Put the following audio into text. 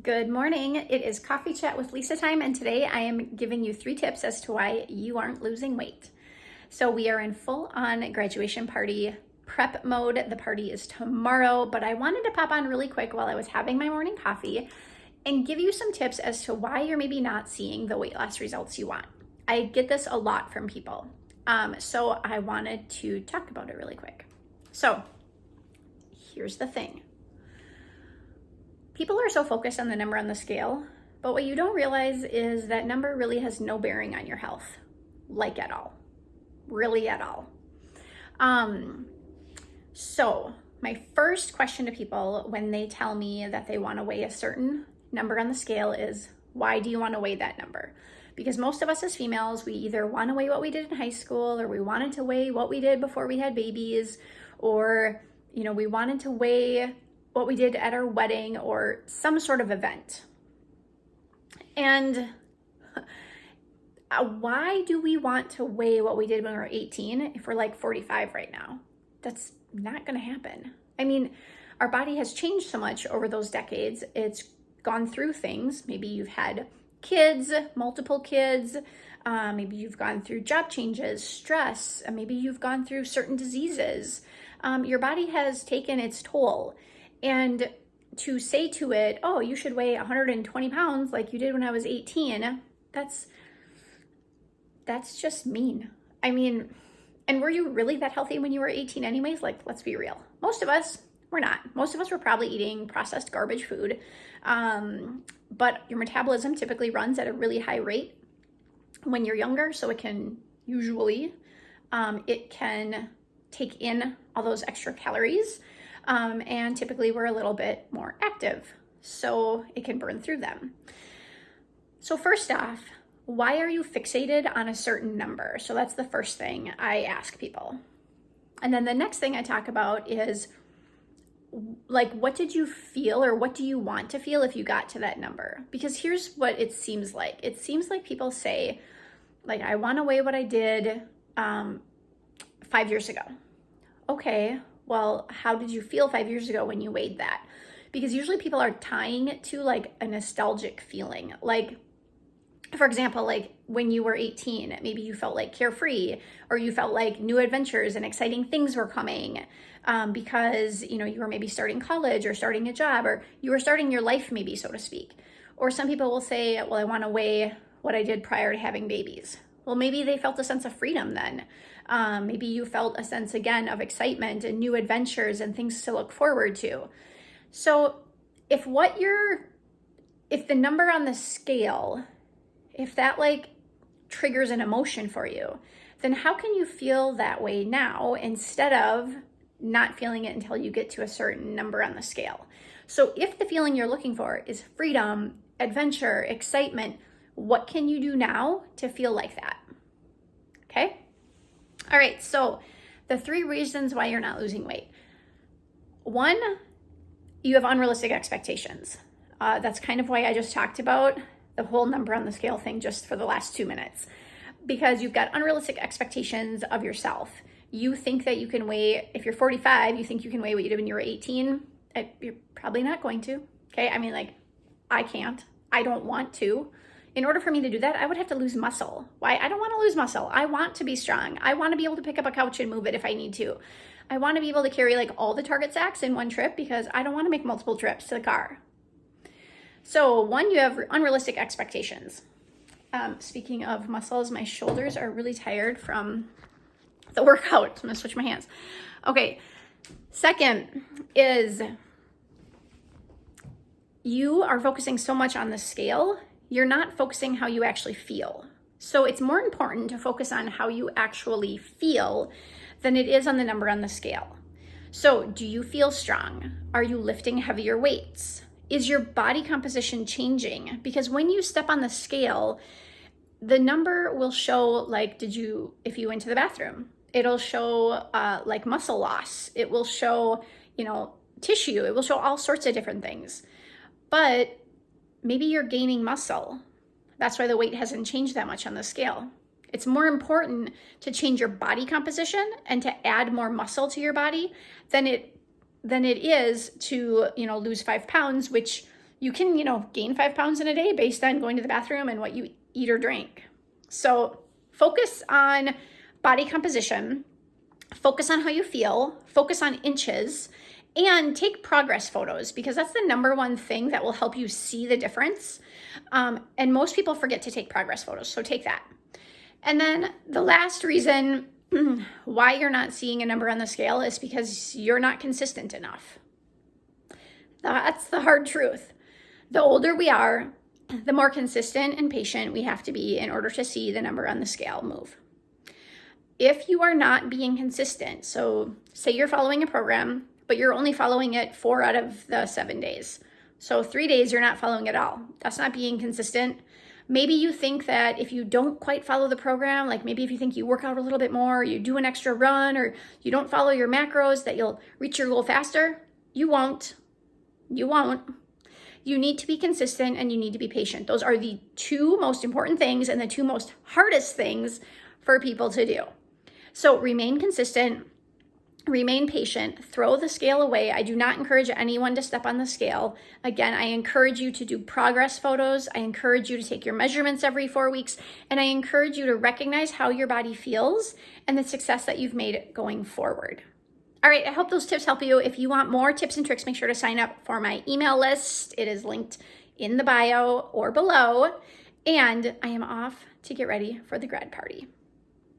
Good morning. It is Coffee Chat with Lisa time, and today I am giving you 3 tips as to why you aren't losing weight. So we are in full-on graduation party prep mode. The party is tomorrow, but I wanted to pop on really quick while I was having my morning coffee and give you some tips as to why you're maybe not seeing the weight loss results you want. I get this a lot from people, so I wanted to talk about it really quick. So here's the thing. People are so focused on the number on the scale, but what you don't realize is that number really has no bearing on your health, like at all, really at all. So my first question to people when they tell me that they want to weigh a certain number on the scale is, why do you want to weigh that number? Because most of us as females, we either want to weigh what we did in high school, or we wanted to weigh what we did before we had babies, or, we wanted to weigh what we did at our wedding or some sort of event. And why do we want to weigh what we did when we were 18 if we're like 45 right now? That's not going to happen. I mean, our body has changed so much over those decades. It's gone through things. Maybe you've had kids, multiple kids. Maybe you've gone through job changes, stress. Maybe you've gone through certain diseases. Your body has taken its toll. And to say to it, oh, you should weigh 120 pounds like you did when I was 18, that's just mean. I mean, and were you really that healthy when you were 18 anyways? Like, let's be real. Most of us were not. Most of us were probably eating processed garbage food. But your metabolism typically runs at a really high rate when you're younger. So it can usually, it can take in all those extra calories. And typically we're a little bit more active, so it can burn through them. So first off, why are you fixated on a certain number? So that's the first thing I ask people. And then the next thing I talk about is, like, what did you feel, or what do you want to feel if you got to that number? Because here's what it seems like. It seems like people say, like, I want to weigh what I did 5 years ago. Okay. Well, how did you feel 5 years ago when you weighed that? Because usually people are tying it to like a nostalgic feeling. Like, for example, like when you were 18, maybe you felt like carefree, or you felt like new adventures and exciting things were coming because, you were maybe starting college or starting a job, or you were starting your life maybe, so to speak. Or some people will say, well, I want to weigh what I did prior to having babies. Well, maybe they felt a sense of freedom then. Maybe you felt a sense again of excitement and new adventures and things to look forward to. So if the number on the scale, if that like triggers an emotion for you, then how can you feel that way now instead of not feeling it until you get to a certain number on the scale? So if the feeling you're looking for is freedom, adventure, excitement, what can you do now to feel like that? Okay? All right, so the 3 reasons why you're not losing weight. 1, you have unrealistic expectations. That's kind of why I just talked about the whole number on the scale thing just for the last 2 minutes, because you've got unrealistic expectations of yourself. You think that you can weigh, if you're 45, you think you can weigh what you did when you were 18. You're probably not going to, okay? I mean, like, I can't. I don't want to. In order for me to do that, I would have to lose muscle. Why? I don't want to lose muscle. I want to be strong. I want to be able to pick up a couch and move it if I need to. I want to be able to carry like all the Target sacks in one trip because I don't want to make multiple trips to the car. So 1, you have unrealistic expectations. Speaking of muscles, my shoulders are really tired from the workout. So I'm going to switch my hands. Okay. Second is you are focusing so much on the scale, you're not focusing how you actually feel. So it's more important to focus on how you actually feel than it is on the number on the scale. So do you feel strong? Are you lifting heavier weights? Is your body composition changing? Because when you step on the scale, the number will show like, if you went to the bathroom, it'll show like muscle loss. It will show, tissue. It will show all sorts of different things. But maybe you're gaining muscle. That's why the weight hasn't changed that much on the scale. It's more important to change your body composition and to add more muscle to your body than it is to, lose 5 pounds, which you can, gain 5 pounds in a day based on going to the bathroom and what you eat or drink. So focus on body composition, focus on how you feel, focus on inches, and take progress photos, because that's the number one thing that will help you see the difference. And most people forget to take progress photos, so take that. And then the last reason why you're not seeing a number on the scale is because you're not consistent enough. That's the hard truth. The older we are, the more consistent and patient we have to be in order to see the number on the scale move. If you are not being consistent, so say you're following a program, but you're only following it 4 out of the 7 days. So 3 days you're not following it all. That's not being consistent. Maybe you think that if you don't quite follow the program, like maybe if you think you work out a little bit more, you do an extra run, or you don't follow your macros, that you'll reach your goal faster. You won't. You won't. You need to be consistent and you need to be patient. Those are the 2 most important things and the 2 most hardest things for people to do. So remain consistent, remain patient, throw the scale away. I do not encourage anyone to step on the scale. Again, I encourage you to do progress photos. I encourage you to take your measurements every 4 weeks. And I encourage you to recognize how your body feels and the success that you've made going forward. All right, I hope those tips help you. If you want more tips and tricks, make sure to sign up for my email list. It is linked in the bio or below. And I am off to get ready for the grad party.